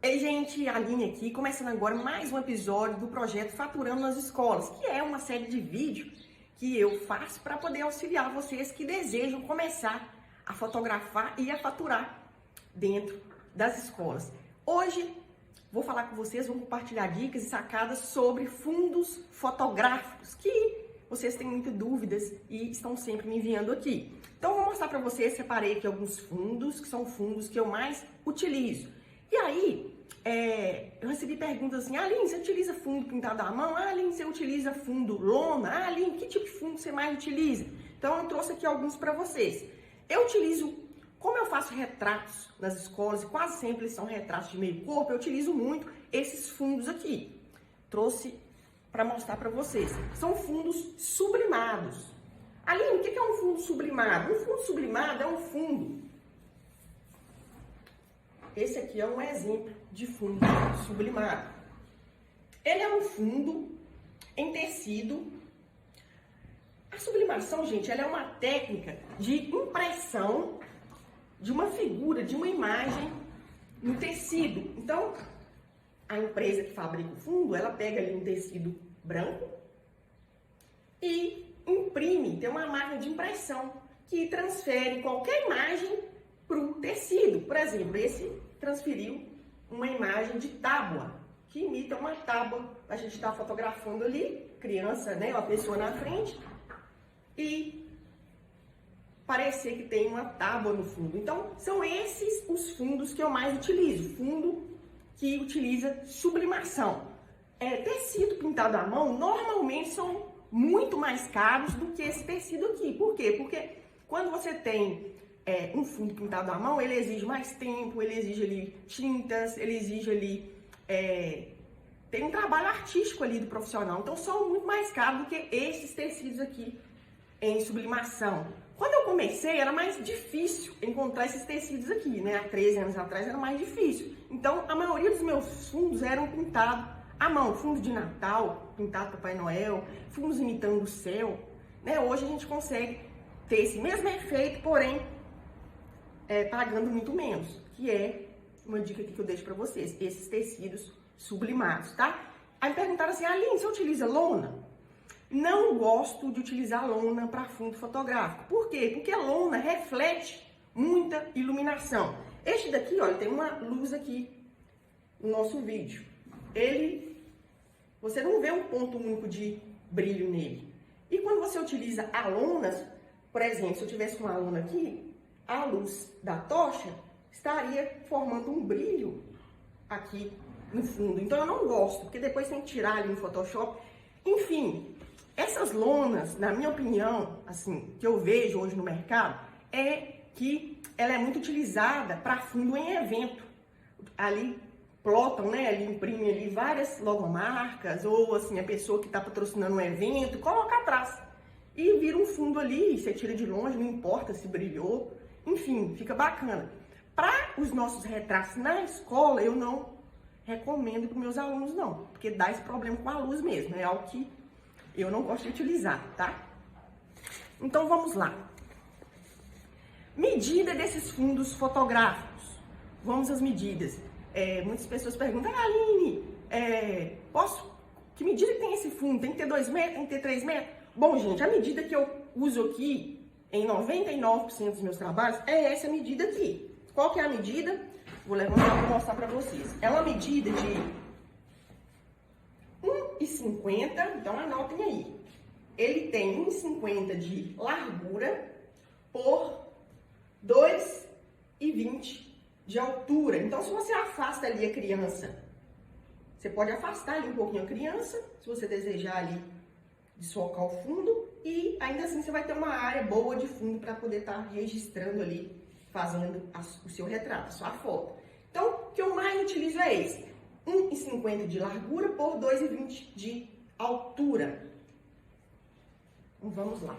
Ei, gente, a Aline aqui, começando agora mais um episódio do projeto Faturando nas Escolas, que é uma série de vídeos que eu faço para poder auxiliar vocês que desejam começar a fotografar e a faturar dentro das escolas. Hoje vou falar com vocês, vou compartilhar dicas e sacadas sobre fundos fotográficos, que vocês têm muitas dúvidas e estão sempre me enviando aqui. Então, vou mostrar para vocês, separei aqui alguns fundos, que são fundos que eu mais utilizo. E aí, eu recebi perguntas assim, Aline, você utiliza fundo pintado à mão? Aline, você utiliza fundo lona? Aline, que tipo de fundo você mais utiliza? Então, eu trouxe aqui alguns para vocês. Eu utilizo, como eu faço retratos nas escolas, e quase sempre eles são retratos de meio corpo, eu utilizo muito esses fundos aqui. Trouxe para mostrar para vocês. São fundos sublimados. Aline, o que é um fundo sublimado? Um fundo sublimado é um fundo. Esse aqui é um exemplo de fundo sublimado. Ele é um fundo em tecido. A sublimação, gente, ela é uma técnica de impressão de uma figura, de uma imagem no tecido. Então, a empresa que fabrica o fundo, ela pega ali um tecido branco e imprime, tem uma máquina de impressão que transfere qualquer imagem para o tecido. Por exemplo, esse transferiu uma imagem de tábua, que imita uma tábua. A gente está fotografando ali, criança, né, uma pessoa na frente, e parecer que tem uma tábua no fundo. Então, são esses os fundos que eu mais utilizo. Fundo que utiliza sublimação. Tecido pintado à mão, normalmente são muito mais caros do que esse tecido aqui. Por quê? Porque quando você tem um fundo pintado à mão, ele exige mais tempo, ele exige ali tintas, ele exige ali... tem um trabalho artístico ali do profissional. Então, são muito mais caros do que esses tecidos aqui em sublimação. Quando eu comecei, era mais difícil encontrar esses tecidos aqui, né? Há 13 anos atrás era mais difícil. Então, a maioria dos meus fundos eram pintados à mão. Fundo de Natal, pintado Papai Noel, fundos imitando o céu. Né? Hoje a gente consegue ter esse mesmo efeito, porém, pagando muito menos. Que é uma dica aqui que eu deixo para vocês. Esses tecidos sublimados, tá? Aí me perguntaram assim, Aline, você utiliza lona? Não gosto de utilizar lona para fundo fotográfico. Por quê? Porque a lona reflete muita iluminação. Este daqui, olha, tem uma luz aqui no nosso vídeo. Você não vê um ponto único de brilho nele. E quando você utiliza a lona, por exemplo, se eu tivesse com a lona aqui, a luz da tocha estaria formando um brilho aqui no fundo. Então eu não gosto, porque depois tem que tirar ali no Photoshop. Enfim, essas lonas, na minha opinião, assim, que eu vejo hoje no mercado, é que ela é muito utilizada para fundo em evento. Ali plotam, né? Ali imprimem ali várias logomarcas, ou assim, a pessoa que está patrocinando um evento, coloca atrás. E vira um fundo ali, você tira de longe, não importa se brilhou. Enfim, fica bacana. Para os nossos retratos na escola, eu não recomendo para os meus alunos, não. Porque dá esse problema com a luz mesmo. É algo que eu não gosto de utilizar, tá? Então, vamos lá. Medida desses fundos fotográficos. Vamos às medidas. Muitas pessoas perguntam, Aline, que medida que tem esse fundo? Tem que ter 2 metros? Tem que ter 3 metros? Bom, gente, a medida que eu uso aqui em 99% dos meus trabalhos é essa medida aqui. Qual que é a medida? Vou levantar para mostrar para vocês. É uma medida de 1,50, então anotem aí. Ele tem 1,50 de largura por 2,20 de altura. Então, se você afasta ali a criança, você pode afastar ali um pouquinho a criança, se você desejar ali desfocar o fundo, e ainda assim você vai ter uma área boa de fundo para poder estar registrando ali, fazendo o seu retrato, a sua foto. Então, o que eu mais utilizo é esse. 1,50 de largura por 2,20 de altura. Então, vamos lá.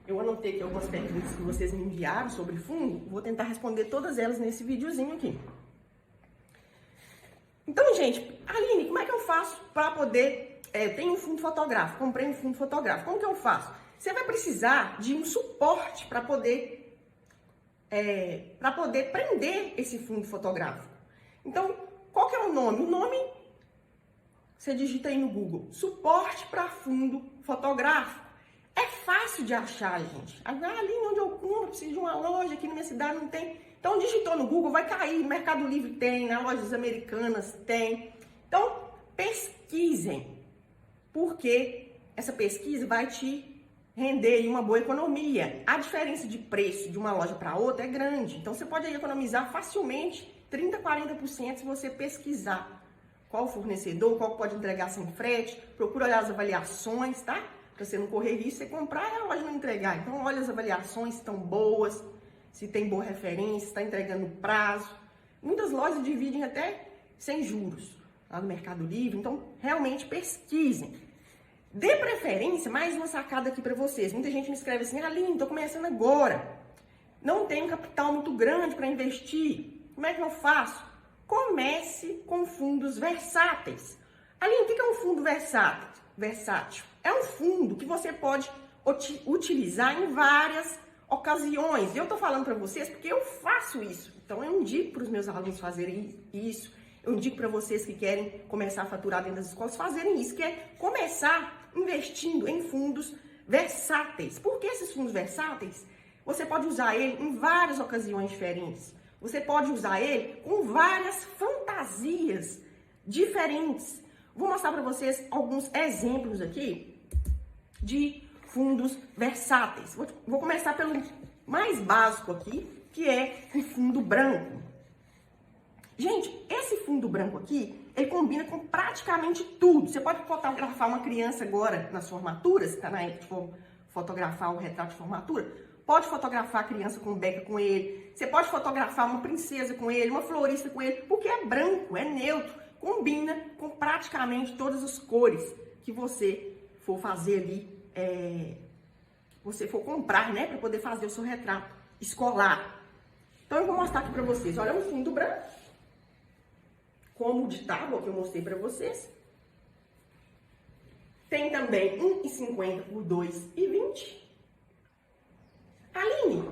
Eu anotei aqui algumas perguntas que vocês me enviaram sobre fundo. Vou tentar responder todas elas nesse videozinho aqui. Então, gente, Aline, como é que eu faço para poder... tenho um fundo fotográfico, comprei um fundo fotográfico. Como que eu faço? Você vai precisar de um suporte para poder prender esse fundo fotográfico. Então, qual que é o nome? O nome, você digita aí no Google, suporte para fundo fotográfico. É fácil de achar, gente. Ali onde eu compro, preciso de uma loja, aqui na minha cidade não tem. Então, digitou no Google, vai cair. Mercado Livre tem, nas lojas americanas tem. Então, pesquisem, porque essa pesquisa vai te render uma boa economia. A diferença de preço de uma loja para outra é grande. Então, você pode aí economizar facilmente 30%, 40% se você pesquisar qual o fornecedor, qual pode entregar sem frete. Procura olhar as avaliações, tá? Para você não correr risco, você comprar e a loja não entregar. Então, olha as avaliações, se estão boas, se tem boa referência, se está entregando no prazo. Muitas lojas dividem até sem juros lá no Mercado Livre. Então, realmente pesquisem. Dê preferência, mais uma sacada aqui para vocês. Muita gente me escreve assim, Aline, estou começando agora. Não tenho capital muito grande para investir. Como é que eu faço? Comece com fundos versáteis. Aline, o que é um fundo versátil? É um fundo que você pode utilizar em várias ocasiões. Eu estou falando para vocês porque eu faço isso. Então, eu indico para os meus alunos fazerem isso. Eu indico para vocês que querem começar a faturar dentro das escolas fazerem isso, que é começar investindo em fundos versáteis. Por que esses fundos versáteis? Você pode usar ele em várias ocasiões diferentes. Você pode usar ele com várias fantasias diferentes. Vou mostrar para vocês alguns exemplos aqui de fundos versáteis. Vou começar pelo mais básico aqui, que é o fundo branco. Gente, esse fundo branco aqui, ele combina com praticamente tudo. Você pode fotografar uma criança agora na sua formatura, se está na época de fotografar o retrato de formatura. Pode fotografar a criança com beca com ele. Você pode fotografar uma princesa com ele, uma florista com ele, porque é branco, é neutro. Combina com praticamente todas as cores que você for fazer ali, você for comprar, né, para poder fazer o seu retrato escolar. Então, eu vou mostrar aqui para vocês. Olha, um fundo branco, como de tábua que eu mostrei para vocês. Tem também 1,50 por 2,20. Aline,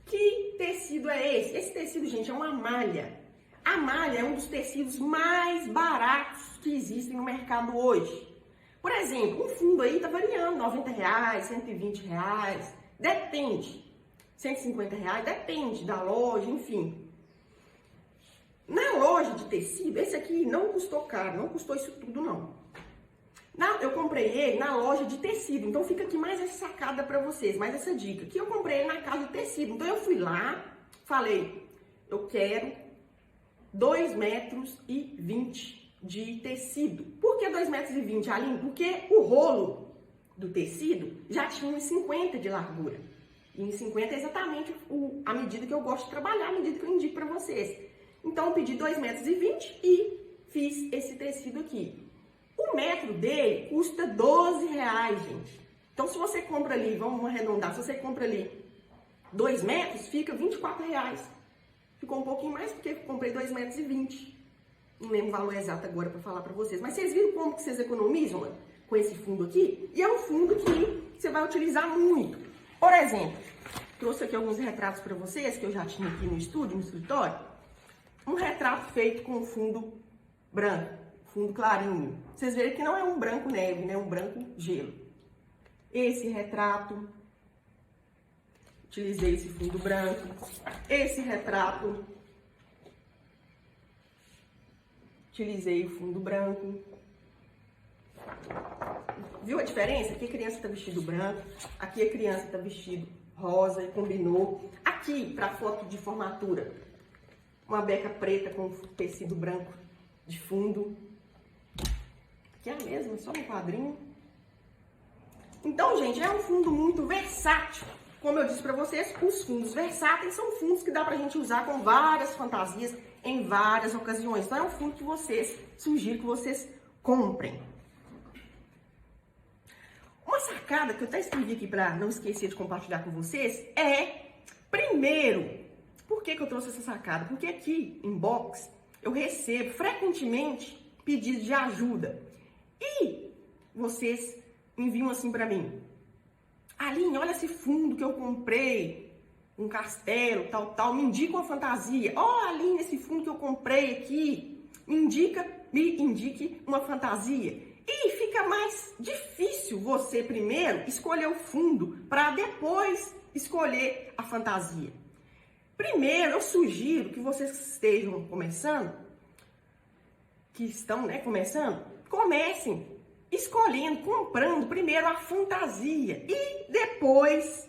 que tecido é esse? Esse tecido, gente, é uma malha. A malha é um dos tecidos mais baratos que existem no mercado hoje. Por exemplo, um fundo aí tá variando, R$90, R$120, depende. R$150, depende da loja, enfim. Na loja de tecido, esse aqui não custou caro, não custou isso tudo não. Eu comprei ele na loja de tecido, então fica aqui mais essa sacada para vocês, mais essa dica. Que eu comprei ele na casa de tecido, então eu fui lá, falei, eu quero 2,20 metros de tecido. Por que 2,20 metros, Aline? Porque o rolo do tecido já tinha 1,50 de largura. E 1,50 é exatamente a medida que eu gosto de trabalhar, a medida que eu indico para vocês. Então, eu pedi 2,20 metros e fiz esse tecido aqui. O metro dele custa R$12, gente. Então, se você compra ali, vamos arredondar, se você compra ali 2 metros, fica R$24. Ficou um pouquinho mais porque eu comprei 2,20 metros. Não lembro o valor exato agora para falar para vocês. Mas vocês viram como que vocês economizam com esse fundo aqui? E é um fundo que você vai utilizar muito. Por exemplo, trouxe aqui alguns retratos para vocês, que eu já tinha aqui no estúdio, no escritório. Um retrato feito com fundo branco, fundo clarinho. Vocês verem que não é um branco neve, né? Um branco gelo. Esse retrato, utilizei esse fundo branco. Esse retrato, utilizei o fundo branco. Viu a diferença? Aqui a criança está vestido branco, aqui a criança está vestido rosa e combinou. Aqui, para foto de formatura, uma beca preta com tecido branco de fundo. Aqui é a mesma, só um quadrinho. Então, gente, é um fundo muito versátil. Como eu disse para vocês, os fundos versáteis são fundos que dá pra gente usar com várias fantasias em várias ocasiões. Então, é um fundo que vocês, sugiro que vocês comprem. Uma sacada que eu até escrevi aqui para não esquecer de compartilhar com vocês é, primeiro, por que eu trouxe essa sacada? Porque aqui, em box, eu recebo frequentemente pedidos de ajuda. E vocês enviam assim para mim. Aline, olha esse fundo que eu comprei. um castelo, tal, me indica uma fantasia. Ó, Aline, esse fundo que eu comprei aqui, me indique uma fantasia. E fica mais difícil você primeiro escolher o fundo para depois escolher a fantasia. Primeiro, eu sugiro que vocês que estejam começando, comecem escolhendo, comprando primeiro a fantasia e depois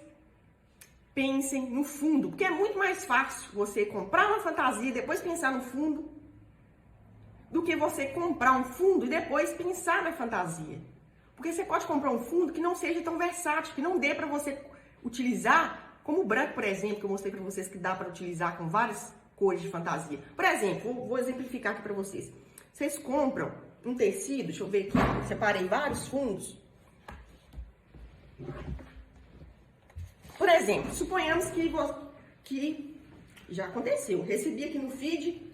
pensem no fundo, porque é muito mais fácil você comprar uma fantasia e depois pensar no fundo do que você comprar um fundo e depois pensar na fantasia. Porque você pode comprar um fundo que não seja tão versátil, que não dê para você utilizar, como o branco, por exemplo, que eu mostrei para vocês que dá para utilizar com várias cores de fantasia. Por exemplo, vou exemplificar aqui para vocês. Vocês compram um tecido, deixa eu ver aqui, eu separei vários fundos. Por exemplo, suponhamos que já aconteceu, recebi aqui no feed,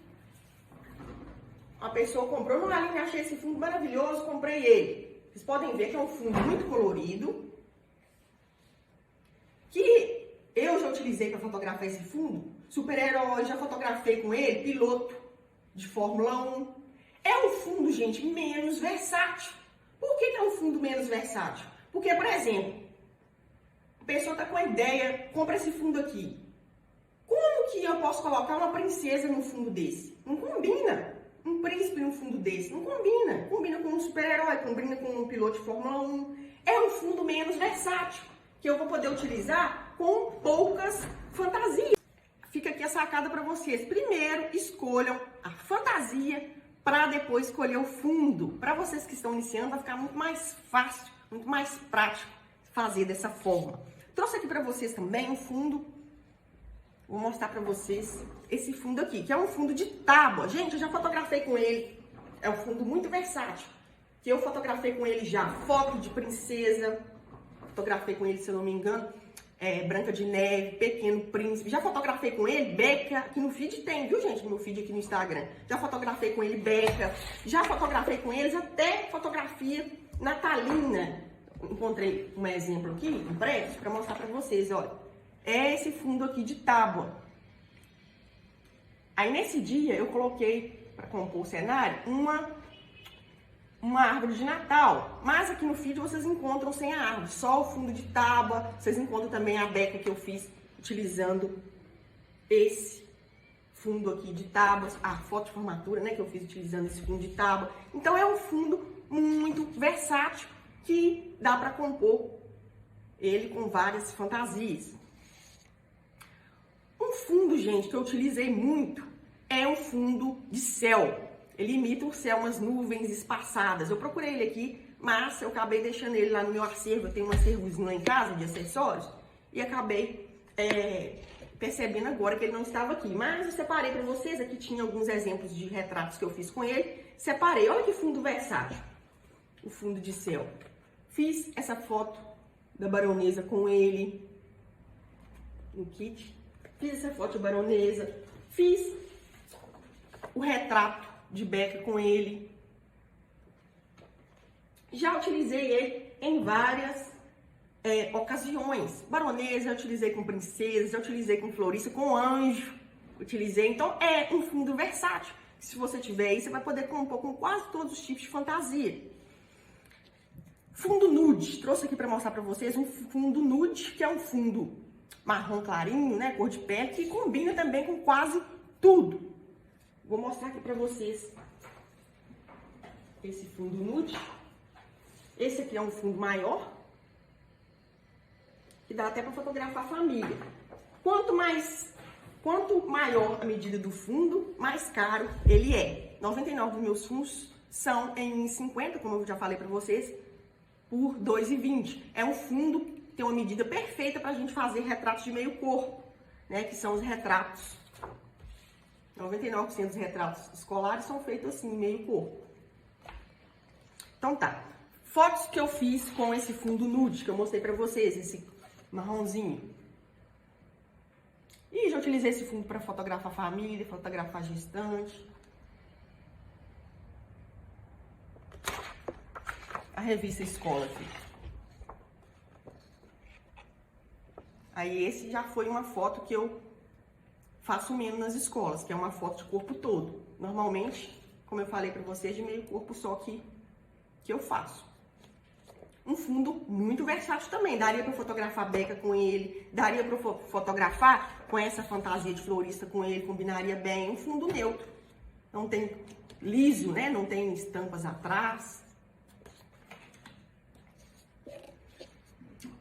a pessoa comprou, não, Aline, achei esse fundo maravilhoso, comprei ele. Vocês podem ver que é um fundo muito colorido, que eu já utilizei para fotografar esse fundo, super-herói, já fotografei com ele, piloto de Fórmula 1. É um fundo, gente, menos versátil. Por que é um fundo menos versátil? Porque, por exemplo, a pessoa está com a ideia, compra esse fundo aqui. Como que eu posso colocar uma princesa num fundo desse? Não combina. Um príncipe num fundo desse? Não combina. Combina com um super-herói, combina com um piloto de Fórmula 1. É um fundo menos versátil, que eu vou poder utilizar com poucas fantasias. Fica aqui a sacada para vocês. Primeiro, escolham a fantasia para depois escolher o fundo. Para vocês que estão iniciando, vai ficar muito mais fácil, muito mais prático fazer dessa forma. Trouxe aqui para vocês também um fundo. Vou mostrar para vocês esse fundo aqui, que é um fundo de tábua. Gente, eu já fotografei com ele. É um fundo muito versátil. Que eu fotografei com ele já foto de princesa. Fotografei com ele, se eu não me engano, Branca de Neve, Pequeno Príncipe. Já fotografei com ele Beca, que no feed tem, viu, gente? No meu feed aqui no Instagram. Já fotografei com ele Beca. Já fotografei com eles até fotografia natalina. Encontrei um exemplo aqui, impresso, para mostrar para vocês, olha. É esse fundo aqui de tábua. Aí nesse dia eu coloquei, para compor o cenário, uma árvore de Natal. Mas aqui no feed vocês encontram sem a árvore, só o fundo de tábua. Vocês encontram também a beca que eu fiz utilizando esse fundo aqui de tábuas, a foto de formatura, né, que eu fiz utilizando esse fundo de tábua. Então é um fundo muito versátil que dá para compor ele com várias fantasias. Um fundo, gente, que eu utilizei muito é um fundo de céu. Ele imita o céu, umas nuvens espaçadas. Eu procurei ele aqui, mas eu acabei deixando ele lá no meu acervo. Eu tenho um acervozinho lá em casa de acessórios e acabei percebendo agora que ele não estava aqui. Mas eu separei para vocês, aqui tinha alguns exemplos de retratos que eu fiz com ele. Separei, olha que fundo versátil, o fundo de céu. Fiz essa foto da baronesa com ele no kit. Fiz essa foto de baronesa. Fiz o retrato de Beca com ele. Já utilizei ele em várias ocasiões. Baronesa, eu utilizei com princesa, já utilizei com florista, com anjo. Utilizei, então é um fundo versátil. Se você tiver aí, você vai poder compor com quase todos os tipos de fantasia. Fundo nude, trouxe aqui para mostrar para vocês um fundo nude, que é um fundo marrom clarinho, né, cor de pele, que combina também com quase tudo. Vou mostrar aqui para vocês esse fundo nude. Esse aqui é um fundo maior, que dá até para fotografar a família. Quanto maior a medida do fundo, mais caro ele é. 99 dos meus fundos são em 50, como eu já falei para vocês, por 2,20. É um fundo que tem uma medida perfeita para a gente fazer retratos de meio corpo, né? Que são os retratos. 99% dos retratos escolares são feitos assim, meio corpo. Então tá. Fotos que eu fiz com esse fundo nude, que eu mostrei pra vocês, esse marronzinho. E já utilizei esse fundo para fotografar a família, fotografar a gestante. A revista Escola aqui. Aí esse já foi uma foto que eu faço menos nas escolas, que é uma foto de corpo todo. Normalmente, como eu falei pra vocês, de meio corpo só que eu faço. Um fundo muito versátil também. Daria pra fotografar beca com ele, daria pra fotografar com essa fantasia de florista com ele, combinaria bem. Um fundo neutro. Não tem liso, né? Não tem estampas atrás.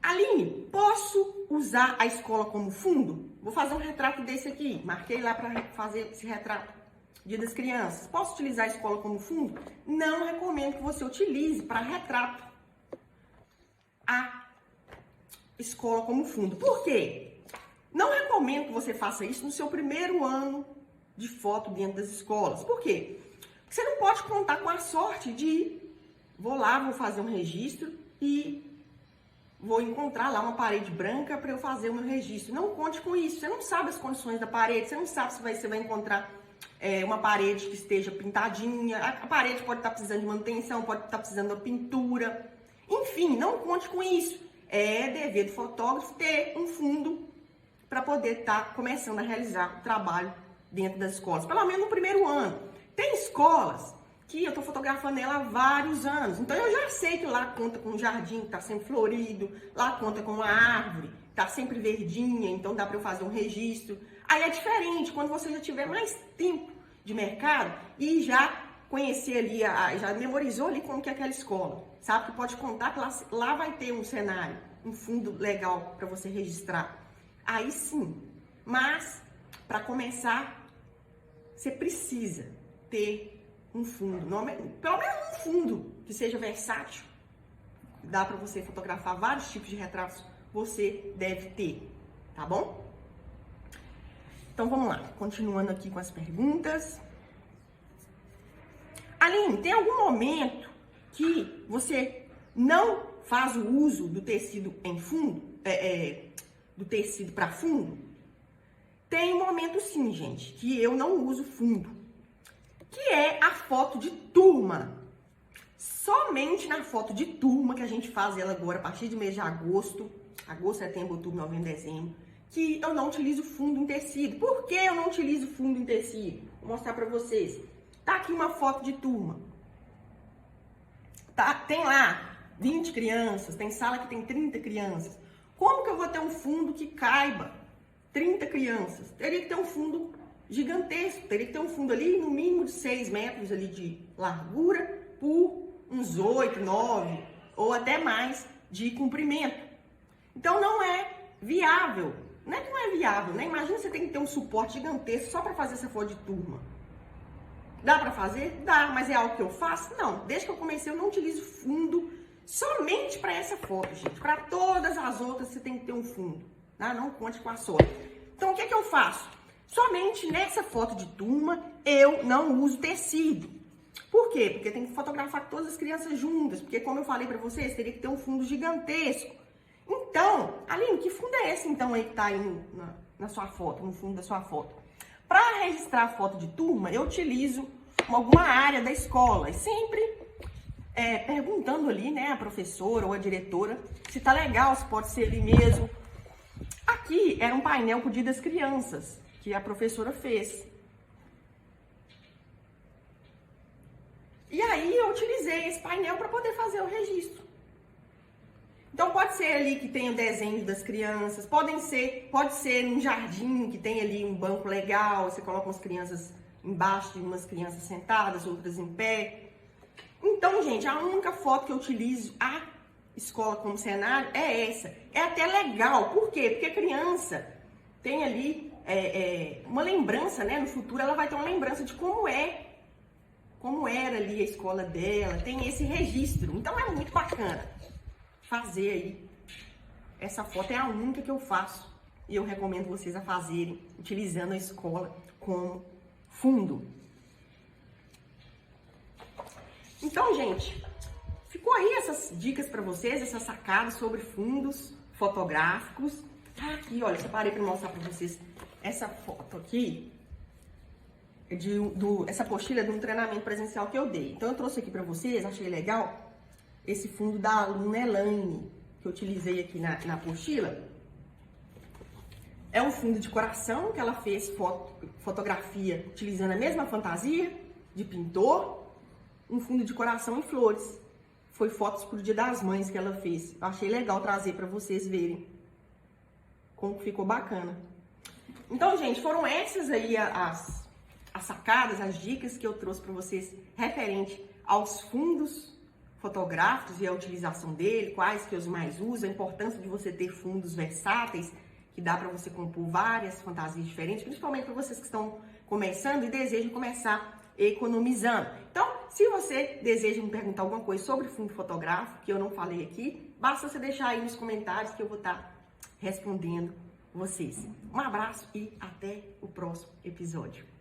Aline, posso usar a escola como fundo? Vou fazer um retrato desse aqui. Marquei lá para fazer esse retrato. Dia das Crianças. Posso utilizar a escola como fundo? Não recomendo que você utilize para retrato a escola como fundo. Por quê? Não recomendo que você faça isso no seu primeiro ano de foto dentro das escolas. Por quê? Porque você não pode contar com a sorte de vou lá, vou fazer um registro e vou encontrar lá uma parede branca para eu fazer o meu registro. Não conte com isso. Você não sabe as condições da parede, você não sabe se você vai encontrar uma parede que esteja pintadinha. A parede pode estar precisando de manutenção, pode estar precisando da pintura. Enfim, não conte com isso. É dever do fotógrafo ter um fundo para poder estar começando a realizar o trabalho dentro das escolas. Pelo menos no primeiro ano. Tem escolas que eu estou fotografando ela há vários anos. Então eu já sei que lá conta com um jardim que está sempre florido, lá conta com uma árvore, está sempre verdinha, então dá para eu fazer um registro. Aí é diferente quando você já tiver mais tempo de mercado e já conhecer ali, já memorizou ali como que é aquela escola. Sabe que pode contar que lá vai ter um cenário, um fundo legal para você registrar. Aí sim, mas para começar, você precisa ter um fundo, pelo menos um fundo que seja versátil, dá para você fotografar vários tipos de retratos, você deve ter, tá bom? Então vamos lá, continuando aqui com as perguntas. Aline, tem algum momento que você não faz o uso do tecido em fundo, do tecido para fundo? Tem um momento sim, gente, que eu não uso fundo, que é a foto de turma. Somente na foto de turma, que a gente faz ela agora a partir do mês de agosto, setembro, outubro, novembro, dezembro, que eu não utilizo fundo em tecido. Por que eu não utilizo fundo em tecido? Vou mostrar pra vocês. Tá aqui uma foto de turma. Tá, tem lá 20 crianças, tem sala que tem 30 crianças. Como que eu vou ter um fundo que caiba 30 crianças? Teria que ter um fundo gigantesco, teria que ter um fundo ali no mínimo de 6 metros ali de largura por uns 8, 9 ou até mais de comprimento. Então não é viável. Não é que não é viável, né? Imagina você tem que ter um suporte gigantesco só para fazer essa foto de turma. Dá para fazer? Dá, mas é algo que eu faço? Não. Desde que eu comecei eu não utilizo fundo somente para essa foto, gente. Para todas as outras você tem que ter um fundo, tá? Não conte com a sorte. Então o que é que eu faço? Somente nessa foto de turma eu não uso tecido. Por quê? Porque tem que fotografar todas as crianças juntas, porque como eu falei para vocês, teria que ter um fundo gigantesco. Então, Aline, que fundo é esse então aí que tá aí na sua foto, no fundo da sua foto? Para registrar a foto de turma, eu utilizo alguma área da escola e sempre perguntando ali, né, a professora ou a diretora se tá legal, se pode ser ali mesmo. Aqui era um painel pro Dia das Crianças que a professora fez. E aí eu utilizei esse painel para poder fazer o registro. Então pode ser ali que tenha o desenho das crianças, pode ser num jardim que tem ali um banco legal, você coloca umas crianças embaixo de umas crianças sentadas, outras em pé. Então, gente, a única foto que eu utilizo a escola como cenário é essa. É até legal, por quê? Porque a criança tem ali uma lembrança, né? No futuro ela vai ter uma lembrança de como era ali a escola dela, tem esse registro. Então é muito bacana fazer aí. Essa foto é a única que eu faço e eu recomendo vocês a fazerem utilizando a escola como fundo. Então, gente, ficou aí essas dicas para vocês, essas sacadas sobre fundos fotográficos. Tá aqui, olha, separei para mostrar para vocês essa foto aqui. Essa apostila de um treinamento presencial que eu dei. Então eu trouxe aqui para vocês, achei legal, esse fundo da aluna Elaine, que eu utilizei aqui na apostila. É um fundo de coração que ela fez fotografia utilizando a mesma fantasia de pintor. Um fundo de coração em flores. Foi fotos pro Dia das Mães que ela fez. Eu achei legal trazer para vocês verem como ficou bacana. Então, gente, foram essas aí as sacadas, as dicas que eu trouxe para vocês referente aos fundos fotográficos e a utilização dele, quais que eu mais uso, a importância de você ter fundos versáteis, que dá para você compor várias fantasias diferentes, principalmente para vocês que estão começando e desejam começar economizando. Então, se você deseja me perguntar alguma coisa sobre fundo fotográfico, que eu não falei aqui, basta você deixar aí nos comentários que eu vou estar respondendo vocês. Um abraço e até o próximo episódio.